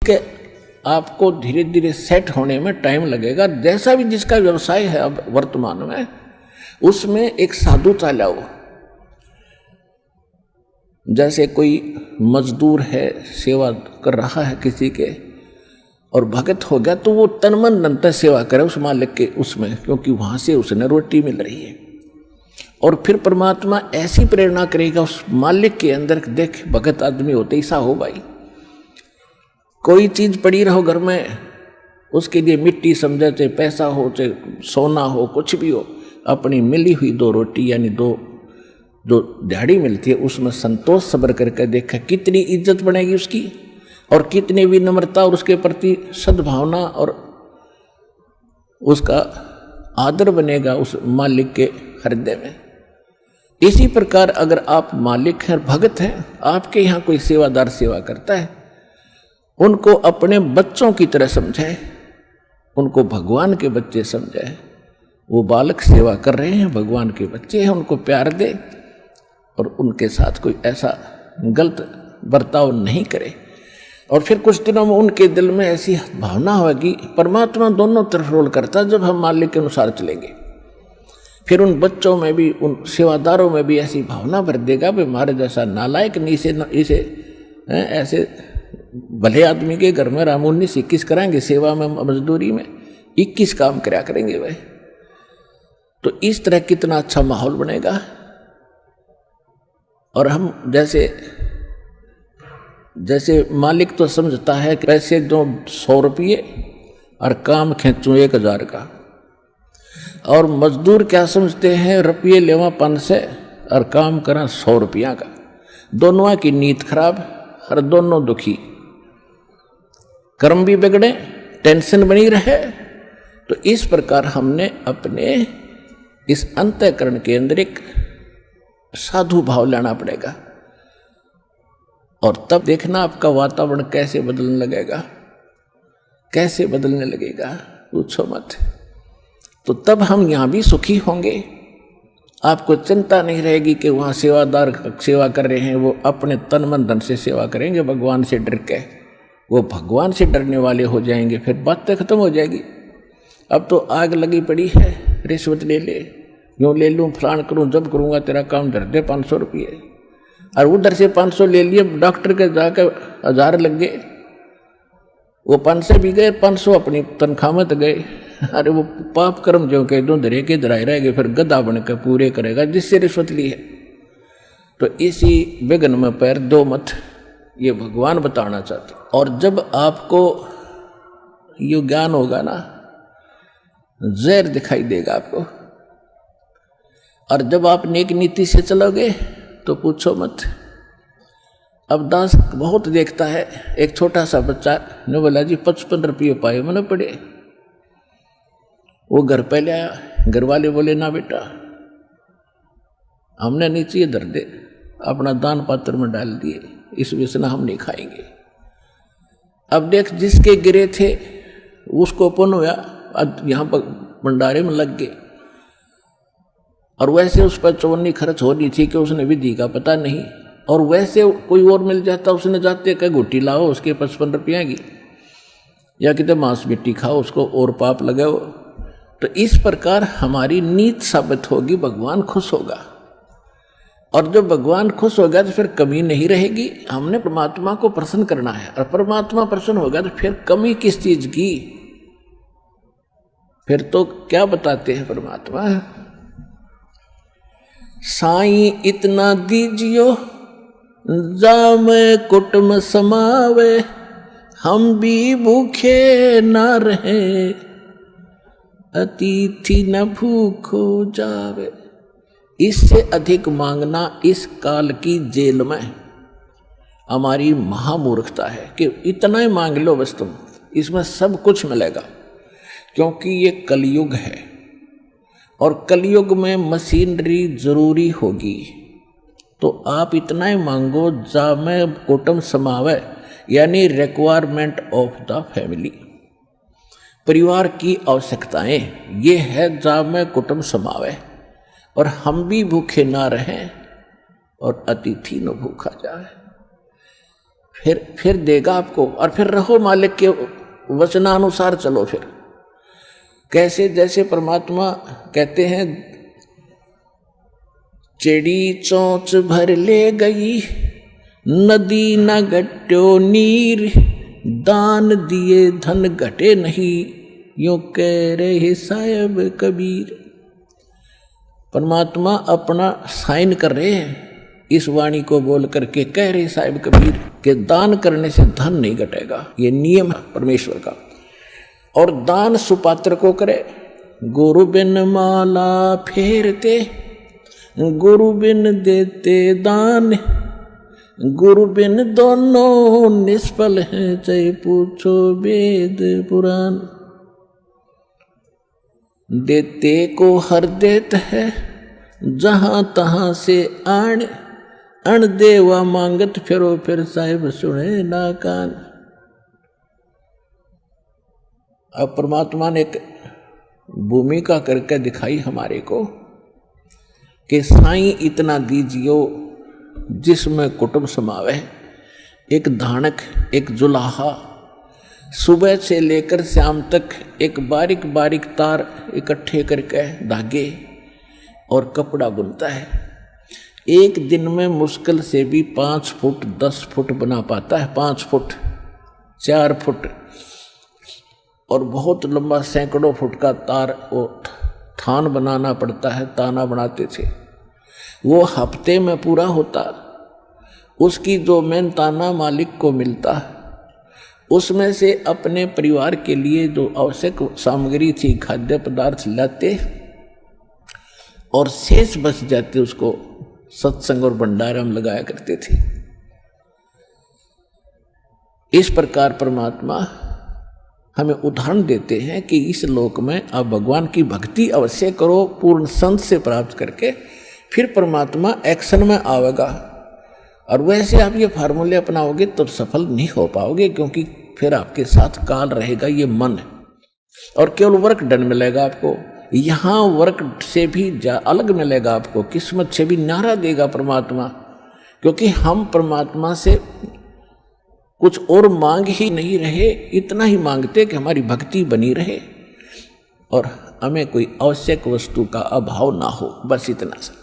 कि आपको धीरे धीरे सेट होने में टाइम लगेगा। जैसा भी जिसका व्यवसाय है अब वर्तमान में, उसमें एक साधुता लाओ। जैसे कोई मजदूर है, सेवा कर रहा है किसी के और भगत हो गया, तो वो तन मन धन से सेवा करे उस मालिक के उसमें, क्योंकि वहां से उसने रोटी मिल रही है। और फिर परमात्मा ऐसी प्रेरणा करेगा उस मालिक के अंदर, देख भगत आदमी होते ऐसा हो भाई। कोई चीज पड़ी रहो घर में, उसके लिए मिट्टी समझे, चाहे पैसा हो चाहे सोना हो, कुछ भी हो, अपनी मिली हुई 2 रोटी यानी 2 जो दिहाड़ी मिलती है उसमें संतोष सब्र करके देखा कितनी इज्जत बनेगी उसकी, और कितनी विनम्रता और उसके प्रति सद्भावना और उसका आदर बनेगा उस मालिक के हृदय में। इसी प्रकार अगर आप मालिक हैं, भगत हैं, आपके यहाँ कोई सेवादार सेवा करता है, उनको अपने बच्चों की तरह समझे, उनको भगवान के बच्चे समझे। वो बालक सेवा कर रहे हैं, भगवान के बच्चे हैं, उनको प्यार दे और उनके साथ कोई ऐसा गलत बर्ताव नहीं करे। और फिर कुछ दिनों में उनके दिल में ऐसी भावना होगी, परमात्मा दोनों तरफ रोल करता है, जब हम मालिक के अनुसार चलेंगे फिर उन बच्चों में भी, उन सेवादारों में भी ऐसी भावना भर देगा भी हमारे जैसा नालायक नहीं, इसे ऐसे भले आदमी के घर में राम 19-21 कराएंगे, सेवा में मजदूरी में 21 काम कराया करेंगे वह। तो इस तरह कितना अच्छा माहौल बनेगा। और हम जैसे मालिक तो समझता है कि पैसे दो 100 रुपये और काम खींचूं 1000 का, और मजदूर क्या समझते हैं, रुपये लेवा 500 और काम करा 100 रुपया का। दोनों की नीयत खराब और दोनों दुखी, कर्म भी बिगड़े, टेंशन बनी रहे। तो इस प्रकार हमने अपने इस अंतःकरण के अंदर एक साधु भाव लाना पड़ेगा, और तब देखना आपका वातावरण कैसे बदलने लगेगा, कैसे बदलने लगेगा, पूछो मत। तो तब हम यहाँ भी सुखी होंगे। आपको चिंता नहीं रहेगी कि वहाँ सेवादार सेवा कर रहे हैं, वो अपने तन मन धन से सेवा करेंगे भगवान से डर के, वो भगवान से डरने वाले हो जाएंगे, फिर बातें खत्म हो जाएगी। अब तो आग लगी पड़ी है, रिश्वत ले ले, यूँ ले लूँ, फलान करूँ, जब करूँगा तेरा काम धर दे 500 रुपये, और उधर से 500 ले लिए, डॉक्टर के जाकर 1000 लग गए, वो 500 भी गए, 500 अपनी तनख्वाह में तो गए। अरे वो पाप कर्म जो कह दो धरे के धराए रह गए, फिर गधा बनकर पूरे करेगा जिससे रिश्वत ली है। तो इसी विघ्न में पैर दो मत, ये भगवान बताना चाहते। और जब आपको ये ज्ञान होगा ना, जहर दिखाई देगा आपको, और जब आप नेक नीति से चलोगे तो पूछो मत। अब दास बहुत देखता है, एक छोटा सा बच्चा ने बोला जी 55 रुपये पाए मैंने पड़े। वो घर पे ले आया, घर वाले बोले ना बेटा हमने नीचे ये धर दे, अपना दान पात्र में डाल दिए, इस विषना हम नहीं खाएंगे। अब देख जिसके गिरे थे उसको पुण्य हुआ, यहाँ पर भंडारे में लग गए। और वैसे उस पर चवन्नी खर्च हो रही थी कि उसने विधि का पता नहीं, और वैसे कोई और मिल जाता, उसने जाते कह घुट्टी लाओ उसके 55 रुपया की, या कितने मांस मिट्टी खाओ उसको और पाप लगाओ। तो इस प्रकार हमारी नीत साबित होगी, भगवान खुश होगा, और जब भगवान खुश होगा तो फिर कमी नहीं रहेगी। हमने परमात्मा को प्रसन्न करना है, और परमात्मा प्रसन्न होगा तो फिर कमी किस चीज की, फिर तो क्या बताते हैं परमात्मा, साईं इतना दीजियो जामे कुटुम समावे, हम भी भूखे ना रहे, अतिथि न भूखो जावे। इससे अधिक मांगना इस काल की जेल में हमारी महामूर्खता है कि इतना ही मांग लो बस तुम, इसमें सब कुछ मिलेगा, क्योंकि ये कलयुग है, और कलयुग में मशीनरी जरूरी होगी। तो आप इतना ही मांगो जामे कुटुम समावे, यानी रिक्वायरमेंट ऑफ द फैमिली, परिवार की आवश्यकताएं, ये है जामे कुटुम समावे, और हम भी भूखे ना रहें और अतिथि न भूखा जाए। फिर देगा आपको, और फिर रहो मालिक के वचनानुसार चलो। फिर कैसे, जैसे परमात्मा कहते हैं, चिड़ी चोंच भर ले गई नदी न घट्यो नीर, दान दिए धन घटे नहीं, यूं कह रहे साहिब कबीर। परमात्मा अपना साइन कर रहे हैं इस वाणी को बोल करके, कह रहे साहिब कबीर कि दान करने से धन नहीं घटेगा, ये नियम है परमेश्वर का। और दान सुपात्र को करे। गुरु बिन माला फेरते, गुरु बिन देते दान, गुरु बिन दोनों निष्फल हैं, चाहे पूछो वेद पुराण। देते को हर देत है, जहां तहां से आण, अण देवा मांगत फिरो, फिर साहिब सुने ना कान। अब परमात्मा ने एक भूमिका करके दिखाई हमारे को कि साईं इतना दीजियो जिसमें कुटुंब समावे। एक धानक, एक जुलाहा, सुबह से लेकर शाम तक एक बारीक बारीक तार इकट्ठे करके धागे और कपड़ा बुनता है। एक दिन में मुश्किल से भी 5 फुट 10 फुट बना पाता है, 5 फुट 4 फुट, और बहुत लंबा सैकड़ों फुट का तार वो थान बनाना पड़ता है। ताना बनाते थे, वो हफ्ते में पूरा होता। उसकी जो मेन ताना मालिक को मिलता, उसमें से अपने परिवार के लिए जो आवश्यक सामग्री थी, खाद्य पदार्थ लाते, और शेष बच जाते उसको सत्संग और भंडारा में लगाया करते थे। इस प्रकार परमात्मा हमें उदाहरण देते हैं कि इस लोक में आप भगवान की भक्ति अवश्य करो, पूर्ण संत से प्राप्त करके, फिर परमात्मा एक्शन में आवेगा। और वैसे आप ये फार्मूले अपनाओगे तो सफल नहीं हो पाओगे, क्योंकि फिर आपके साथ काल रहेगा, ये मन, और केवल वर्क डन मिलेगा आपको। यहाँ वर्क से भी अलग मिलेगा आपको, किस्मत से भी नारा देगा परमात्मा, क्योंकि हम परमात्मा से कुछ और मांग ही नहीं रहे, इतना ही मांगते कि हमारी भक्ति बनी रहे और हमें कोई आवश्यक वस्तु का अभाव ना हो, बस इतना सा।